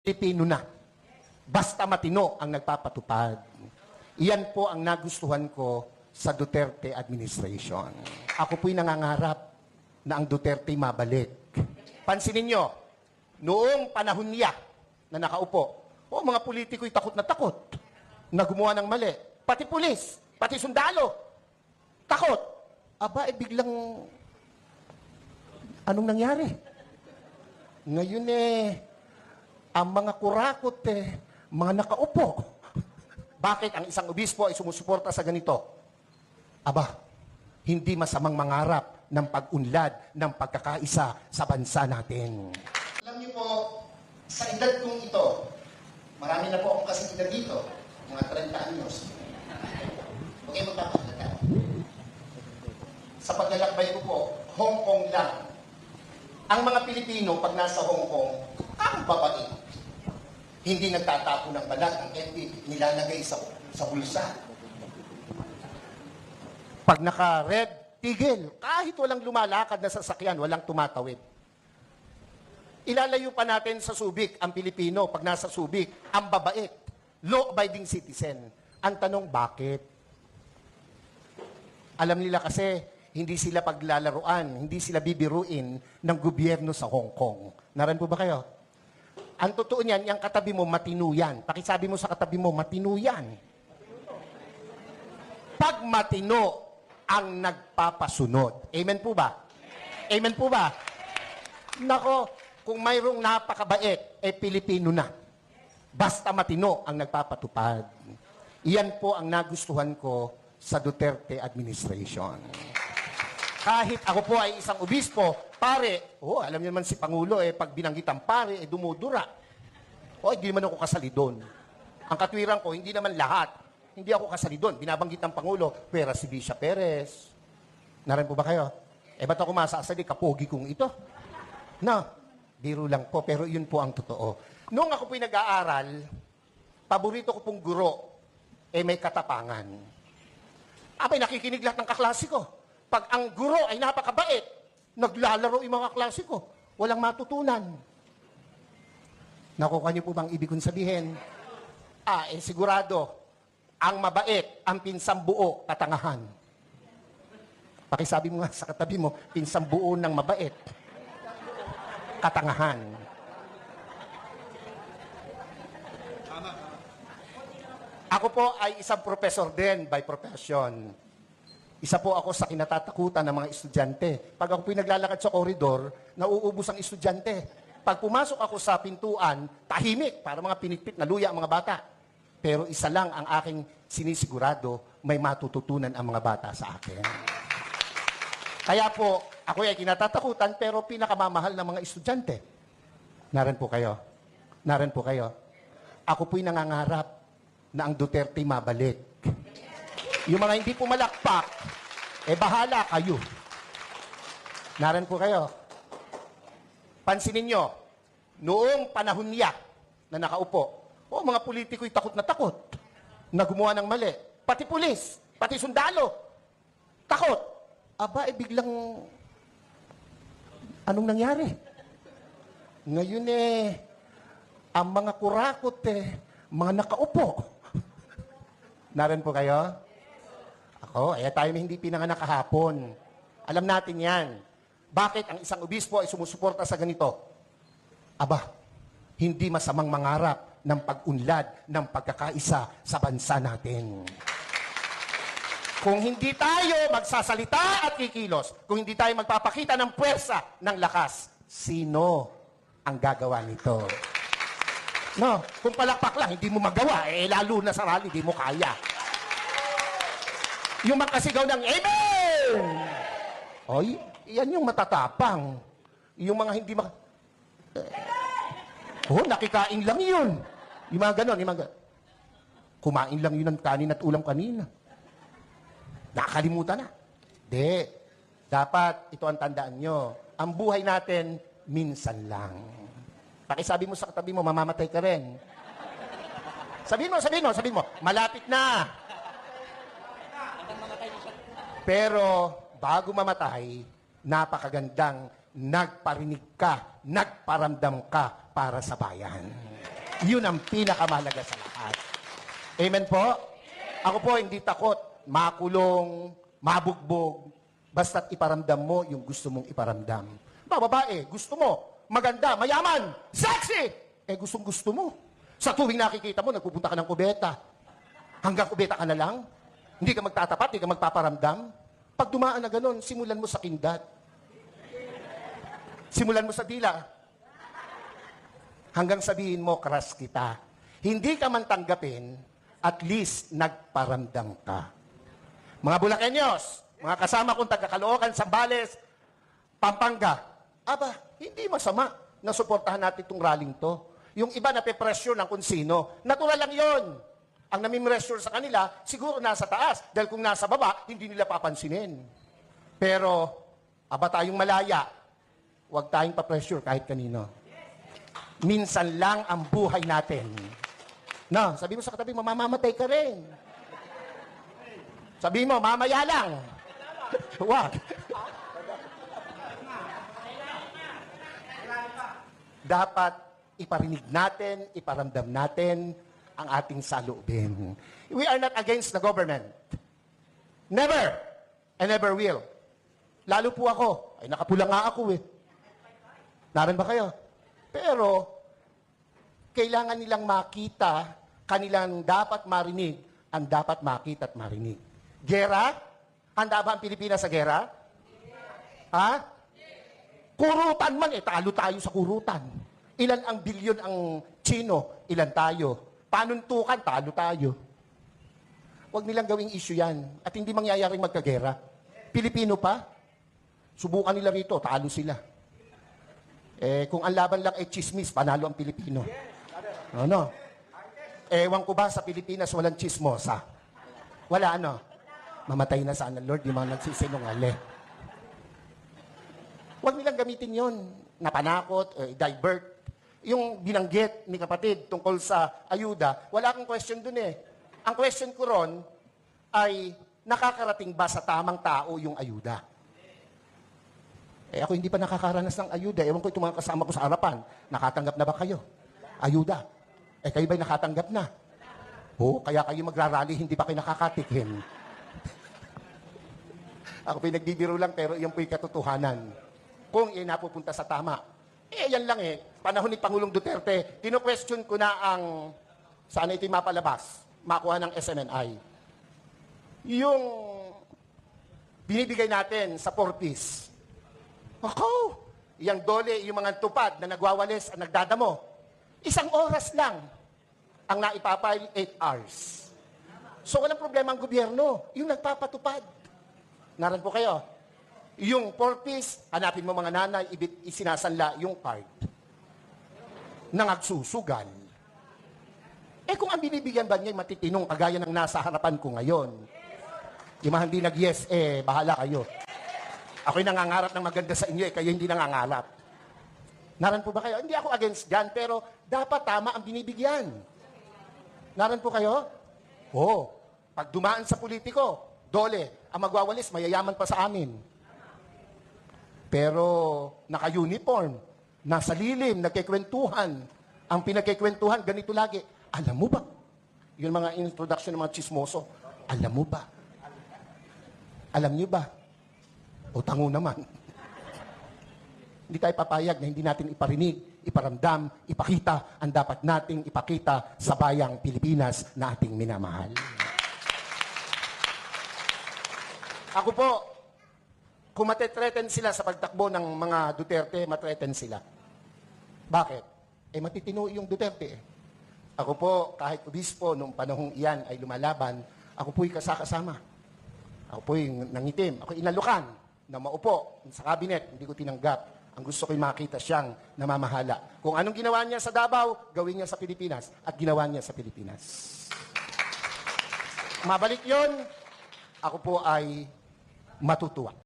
Pilipino na. Basta matino ang nagpapatupad. Iyan po ang nagustuhan ko sa Duterte administration. Ako po'y nangangarap na ang Duterte mabalik. Pansinin nyo, noong panahon niya na nakaupo, mga politiko'y takot na gumawa ng mali. Pati pulis, pati sundalo, takot. Aba, biglang, anong nangyari? Ngayon ang mga kurakot mga nakaupo. Bakit ang isang obispo ay sumusuporta sa ganito? Aba, hindi masamang mangarap ng pag-unlad ng pagkakaisa sa bansa natin. Alam niyo po, sa edad kong ito, marami na po akong kasing edad dito, mga 30 anyos. Okay, magpapagdata. Sa paglalakbay ko po, Hong Kong lang. Ang mga Pilipino, pag nasa Hong Kong, ang babae. Hindi nagtatapo ng balat, ang empty, nilalagay sa bulsa. Pag naka-red, tigil. Kahit walang lumalakad na sasakyan, walang tumatawid. Ilalayo pa natin sa Subic ang Pilipino. Pag nasa Subic, ang babait. Law-abiding citizen. Ang tanong, bakit? Alam nila kasi, hindi sila paglalaruan, hindi sila bibiruin ng gobyerno sa Hong Kong. Naran po ba kayo? Ang totoo niyan, yung katabi mo, matino yan. Pakisabi mo sa katabi mo, matino yan. Pag matino ang nagpapasunod. Amen po ba? Amen po ba? Nako, kung mayroong napakabait, Pilipino na. Basta matino ang nagpapatupad. Iyan po ang nagustuhan ko sa Duterte administration. Kahit ako po ay isang obispo, pare, alam niyo naman si Pangulo, pag binanggit ang pare, dumudura. Hindi naman ako kasali doon. Ang katwiran ko, hindi naman lahat. Hindi ako kasali doon. Binabanggit ng Pangulo, pera si Bisha Perez. Naran po ba kayo? Ba't ako masasali? Kapogi kong ito. No, biro lang po, pero yun po ang totoo. Noong ako po'y nag-aaral, paborito ko pong guro, may katapangan. Abay, nakikinig lahat ng kaklase ko. Pag ang guro ay napakabait, naglalaro yung mga klase ko. Walang matutunan. Nakuha niyo po bang ibig kong sabihin? Sigurado, ang mabait, ang pinsang buo, katangahan. Pakisabi mo nga sa katabi mo, pinsang buo ng mabait, katangahan. Ako po ay isang professor din by profession. Isa po ako sa kinatatakutan ng mga estudyante. Pag ako naglalakad sa koridor, nauubos ang estudyante. Pag pumasok ako sa pintuan, tahimik, para mga pinitpit na luya ang mga bata. Pero isa lang ang aking sinisigurado, may matututunan ang mga bata sa akin. Kaya po, ako ay kinatatakutan, pero pinakamamahal ng mga estudyante. Naran po kayo. Naran po kayo. Ako po'y nangangarap na ang Duterte mabalik. Yung mga hindi pumalakpak, bahala kayo. Naran po kayo. Pansinin nyo, noong panahon niya na nakaupo, mga politiko'y takot na gumawa ng mali. Pati pulis, pati sundalo, takot. Aba, biglang, anong nangyari? Ngayon ang mga kurakot mga nakaupo. Naran po kayo? Ako, tayo hindi pinanganak kahapon. Alam natin yan. Bakit ang isang obispo ay sumusuporta sa ganito? Aba, hindi masamang mangarap ng pag-unlad ng pagkakaisa sa bansa natin. Kung hindi tayo magsasalita at kikilos, kung hindi tayo magpapakita ng puwersa, ng lakas, sino ang gagawa nito? No, kung palakpak lang, hindi mo magawa, lalo na sa rally, hindi mo kaya. Yung makasigaw ng Amen! Yan yung matatapang. Yung mga hindi nakikain lang yun. Yung mga ganon, kumain lang yun ng kanin at ulam kanina. Nakakalimutan na. Dapat, ito ang tandaan nyo. Ang buhay natin, minsan lang. Pakisabi mo sa katabi mo, mamamatay ka rin. Sabihin mo, malapit na. Pero, bago mamatay, napakagandang nagparinig ka, nagparamdam ka para sa bayan. Yun ang pinakamahalaga sa lahat. Amen po? Ako po hindi takot, makulong, mabugbog, basta't iparamdam mo yung gusto mong iparamdam. Babae, gusto mo, maganda, mayaman, sexy! Gustong gusto mo. Sa tuwing nakikita mo, nagpupunta ka ng kubeta. Hanggang kubeta ka na lang. Hindi ka magtatapat, hindi ka magpaparamdam. Pag dumaan na ganun, simulan mo sa kindat. Simulan mo sa dila. Hanggang sabihin mo, crush kita. Hindi ka man tanggapin, at least nagparamdam ka. Mga Bulakenyos, mga kasama kong taga-Caloocan, Zambales, Pampanga, aba, hindi masama na suportahan natin itong rallying to. Yung iba na pe-pressure ng kung sino. Natural lang yon. Ang nami-pressure sa kanila, siguro nasa taas. Dahil kung nasa baba, hindi nila papansinin. Pero, aba tayong malaya. Huwag tayong pa-pressure kahit kanino. Minsan lang ang buhay natin. No, sabi mo sa katabi, mamamatay ka rin. Sabi mo, mamaya lang. Huwag. Dapat iparinig natin, iparamdam natin ang ating saloobin. We are not against the government. Never. And never will. Lalo po ako. Ay, nakapula nga ako eh. Naran ba kayo? Pero, kailangan nilang makita, kanilang dapat marinig, ang dapat makita at marinig. Gera? Handa ba ang Pilipinas sa gera? Ha? Kurutan man eh, talo tayo sa kurutan. Ilan ang bilyon ang Chino, ilan tayo. Panuntukan, talo tayo. Huwag nilang gawing issue yan. At hindi mangyayaring magkagera. Pilipino pa, subukan nila rito, talo sila. Kung ang laban lang ay chismis, panalo ang Pilipino. Ano? Ewan ko ba sa Pilipinas walang chismosa? Wala ano? Mamatay na sana, Lord, yung mga nagsisinungaling. Huwag nilang gamitin yon. Napanakot, divert. Yung binanggit ni kapatid tungkol sa ayuda, wala akong question dun eh. Ang question ko ron ay, nakakarating ba sa tamang tao yung ayuda? Ako hindi pa nakakaranas ng ayuda. Ewan ko itong mga kasama ko sa harapan. Nakatanggap na ba kayo? Ayuda. Kayo ba'y nakatanggap na? Oo, kaya kayo magrarally, hindi pa kayo nakakatikim. Ako pinagbibiro lang, pero iyan po'y katotohanan. Kung iyan napupunta sa tama. Yan lang eh. Panahon ni Pangulong Duterte, kino-question ko na ang, sana ito'y mapalabas, makuha ng SMNI. Yung binibigay natin sa 4-piece. Ako, yung dole, yung mga tupad na nagwawalis at nagdadamo. 1 oras lang ang naipapile, 8 hours. So walang problema ang gobyerno, yung nagpapatupad. Naran po kayo. Yung 4-piece, hanapin mo mga nanay, isinasanla yung card. Nangagsusugan. Kung ang binibigyan ba niya matitinong kagaya ng nasa harapan ko ngayon, yung mga hindi nag-yes, bahala kayo. Ako'y nangangarap ng maganda sa inyo, kayo hindi nangangarap. Naran po ba kayo? Hindi ako against dyan, pero dapat tama ang binibigyan. Naran po kayo? Oo. Pag dumaan sa politiko, dole, ang magwawalis, mayayaman pa sa amin. Pero naka-uniform, nasa lilim, nagkikwentuhan. Ang pinagkikwentuhan, ganito lagi. Alam mo ba? Yung mga introduction ng mga chismoso. Alam mo ba? Alam niyo ba? O tango naman. Hindi tayo papayag na hindi natin iparinig, iparamdam, ipakita ang dapat nating ipakita sa bayang Pilipinas na ating minamahal. Ako po, kung matetreten sila sa pagtakbo ng mga Duterte, matreten sila. Bakit? Matitino yung Duterte. Ako po, kahit obispo, nung panahong iyan ay lumalaban, ako po'y kasakasama. Ako po'y nangitim. Ako inalukan na maupo sa kabinet. Hindi ko tinanggap. Ang gusto ko'y makita siyang namamahala. Kung anong ginawa niya sa Davao, gawin niya sa Pilipinas. At ginawa niya sa Pilipinas. Mabalik yon, ako po ay matutuwa.